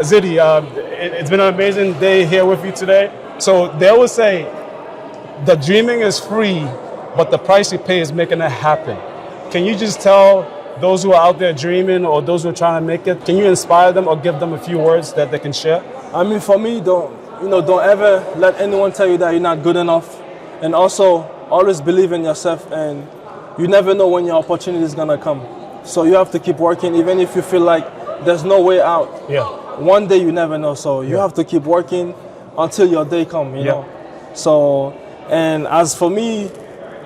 Ziddy, it's been an amazing day here with you today. So they always say, the dreaming is free, but the price you pay is making it happen. Can you just tell those who are out there dreaming or those who are trying to make it, can you inspire them or give them a few words that they can share? I mean, for me, don't ever let anyone tell you that you're not good enough. And also, always believe in yourself, and you never know when your opportunity is going to come. So you have to keep working, even if you feel like there's no way out. Yeah. One day you never know, so you have to keep working until your day comes, you know. So, and as for me,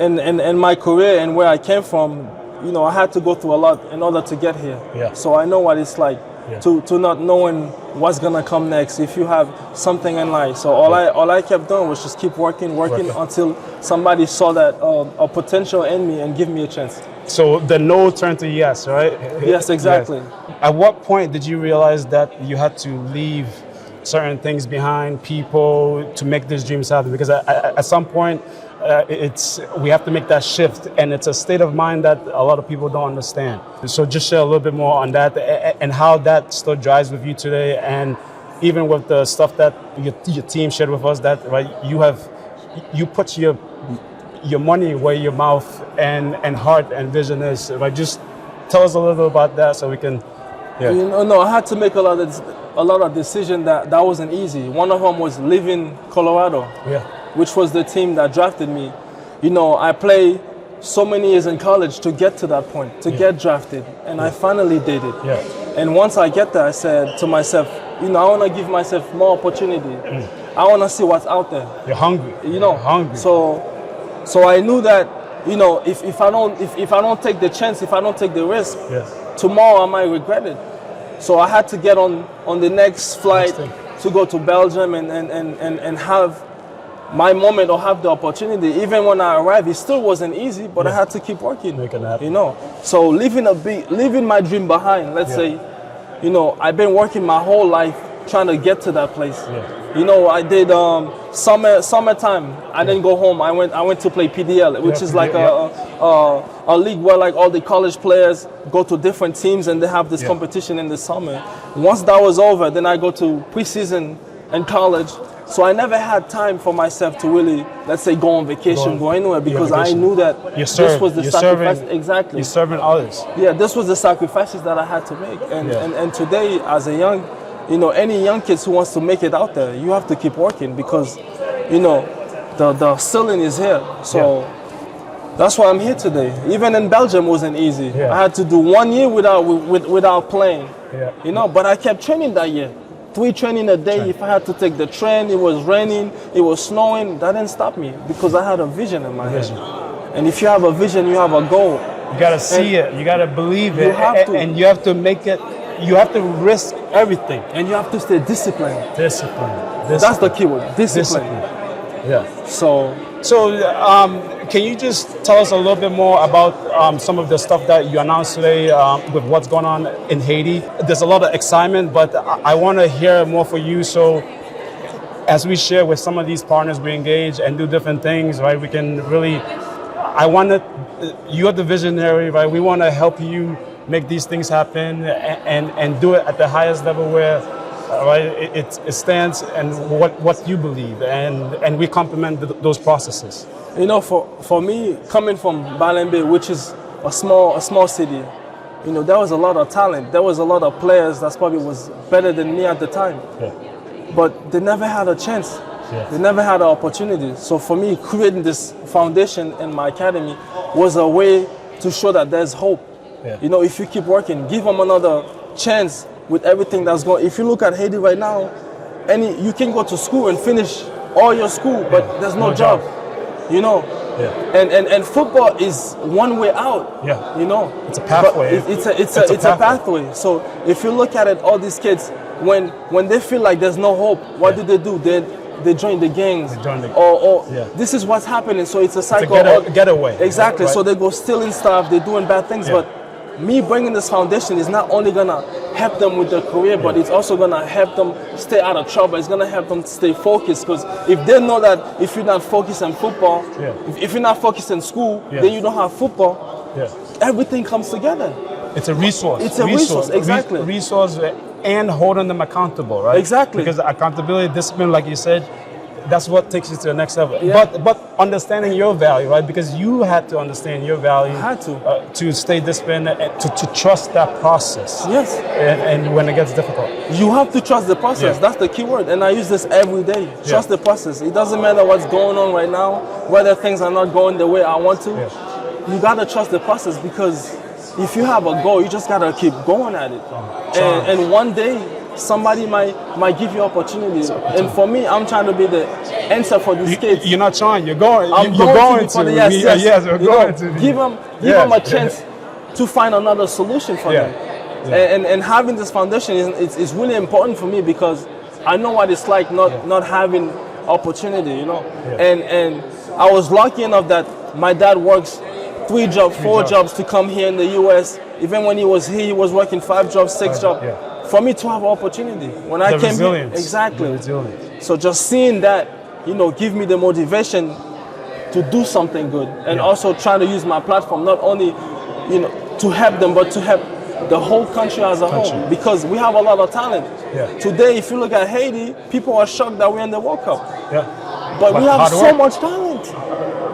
in my career and where I came from, I had to go through a lot in order to get here. Yeah. So I know what it's like to not knowing what's gonna come next if you have something in life. So all I kept doing was just keep working until somebody saw that a potential in me and give me a chance. So the no turned to yes, right? Yes, exactly. Yes. At what point did you realize that you had to leave certain things behind, people, to make these dreams happen? Because at some point, we have to make that shift, and it's a state of mind that a lot of people don't understand. So just share a little bit more on that and how that still drives with you today, and even with the stuff that your team shared with us, that right, you put your money where your mouth and heart and vision is. Right, just tell us a little bit about that so we can. Yeah. I had to make a lot of decisions that wasn't easy. One of them was leaving Colorado, which was the team that drafted me. I played so many years in college to get to that point, to get drafted, and I finally did it. Yeah. And once I get there, I said to myself, I want to give myself more opportunity. I want to see what's out there. You're hungry. Hungry. So I knew that, if I don't take the chance, if I don't take the risk, tomorrow I might regret it. So I had to get on the next flight to go to Belgium and have my moment or have the opportunity. Even when I arrived, it still wasn't easy, but I had to keep working. Make it happen. So leaving my dream behind, let's say, I've been working my whole life trying to get to that place. I did summertime. I didn't go home. I went to play PDL, which is like a league where like all the college players go to different teams and they have this competition in the summer. Once that was over, then I go to preseason in college. So I never had time for myself to really, let's say, go on vacation, go anywhere, because I knew that this was the sacrifice. Exactly. You're serving others. Yeah, this was the sacrifices that I had to make. And today, as a young, any young kids who wants to make it out there, you have to keep working because, the ceiling is here. So that's why I'm here today. Even in Belgium wasn't easy. I had to do 1 year without playing. But I kept training that year. 3 training a day. If I had to take the train, it was raining, it was snowing, that didn't stop me because I had a vision in my head. And if you have a vision, you have a goal. You gotta see it. You gotta believe it. You have to. And you have to make it. You have to risk everything. And you have to stay disciplined. Discipline. That's the key word. Discipline. Yeah. So can you just tell us a little bit more about some of the stuff that you announced today with what's going on in Haiti? There's a lot of excitement, but I want to hear more for you. So as we share with some of these partners, we engage and do different things, right? We can really, you're the visionary, right? We want to help you make these things happen and do it at the highest level where right, it stands and what you believe, and we complement those processes. For me, coming from Balembe, which is a small city, there was a lot of talent. There was a lot of players that probably was better than me at the time. But they never had a chance. They never had an opportunity. So for me, creating this foundation in my academy was a way to show that there's hope. If you keep working, give them another chance with everything that's going. If you look at Haiti right now, you can go to school and finish all your school, but there's no job. And football is one way out. It's a pathway. It's a pathway. So if you look at it, all these kids, when they feel like there's no hope, what do? They join the gangs. This is what's happening. So it's a cycle. It's a getaway. Exactly. Right? So they go stealing stuff. They're doing bad things. But me bringing this foundation is not only gonna help them with their career, but it's also gonna help them stay out of trouble. It's gonna help them stay focused, because if they know that if you're not focused on football, if you're not focused in school, then you don't have football. Everything comes together. It's a resource. It's a resource, exactly. Resource and holding them accountable, right? Exactly. Because accountability, discipline, like you said, that's what takes you to the next level. Yeah. But understanding your value, right? Because you had to understand your value. I had to stay disciplined, to trust that process. Yes. And when it gets difficult. You have to trust the process. Yeah. That's the key word. And I use this every day. Trust the process. It doesn't matter what's going on right now, whether things are not going the way I want to. You gotta trust the process, because if you have a goal, you just gotta keep going at it. And one day, somebody might give you opportunity. And for me, I'm trying to be the answer for these kids. You're not trying. You're going. I'm you're going to. Yes, we're going to. Give them a chance to find another solution for them. And having this foundation is really important for me, because I know what it's like not having opportunity, you know. And I was lucky enough that my dad works 3 jobs, 4 jobs to come here in the US. Even when he was here, he was working 5 jobs, 6 jobs. For me to have opportunity when I came here, exactly. So just seeing that, you know, give me the motivation to do something good, and also trying to use my platform not only, you know, to help them, but to help the whole country as a whole, because we have a lot of talent. Today, if you look at Haiti, people are shocked that we're in the World Cup. But we have so much talent.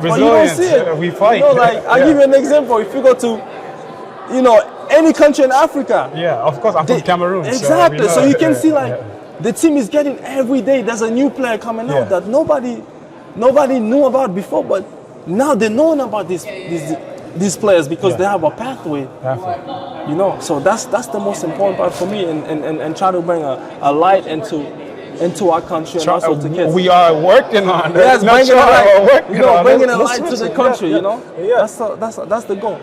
But you don't see it. We fight. You know, like I'll give you an example. If you go to, you know, any country in Africa. Of course, I'm from Cameroon. Exactly. So you can see, like, the team is getting every day. There's a new player coming out that nobody knew about before, but now they're knowing about these players because they have a pathway. You know, so that's the most important part for me, and try to bring a light into our country and also to kids. We are working on it. Yes, bringing a light to the country. You know, that's the goal.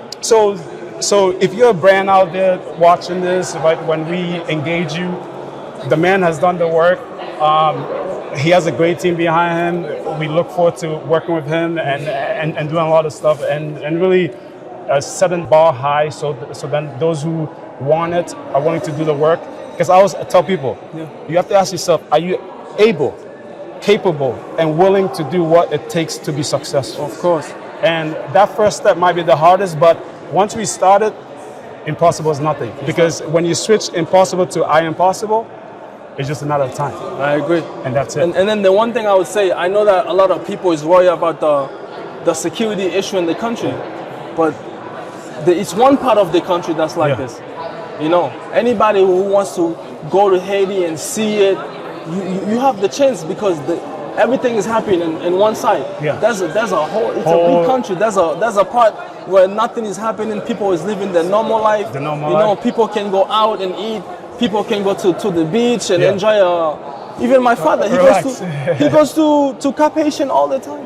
So if you're a brand out there watching this, right, when we engage you, the man has done the work. He has a great team behind him. We look forward to working with him and doing a lot of stuff and really setting the bar high, so then those who want it are willing to do the work. Because I always tell people, you have to ask yourself, are you able, capable, and willing to do what it takes to be successful? Of course. And that first step might be the hardest, but once we started, impossible is nothing. Because when you switch impossible to I am possible, it's just a matter of time. I agree. And that's it. And then the one thing I would say, I know that a lot of people is worried about the security issue in the country, but it's one part of the country that's like this. You know, anybody who wants to go to Haiti and see it, you have the chance, because everything is happening in one side. There's a whole, it's a big country. There's a part where nothing is happening. People is living their normal life. You know, people can go out and eat. People can go to the beach and enjoy. Even my father, he goes to Cap Haitian all the time.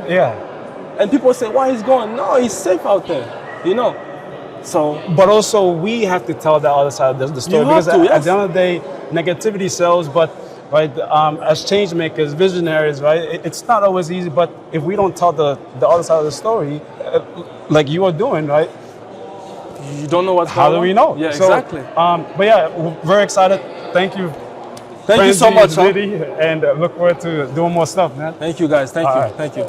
And people say, why he's going? No, he's safe out there. You know. So, but also we have to tell the other side of the story, because at the end of the day, negativity sells. But right, as change makers, visionaries, right, it's not always easy. But if we don't tell the other side of the story, like you are doing, right, you don't know what's going on. How do we know? Yeah, exactly. But yeah, we're very excited. Thank you. Thank you so much, and look forward to doing more stuff, man. Thank you, guys. Thank you. Thank you.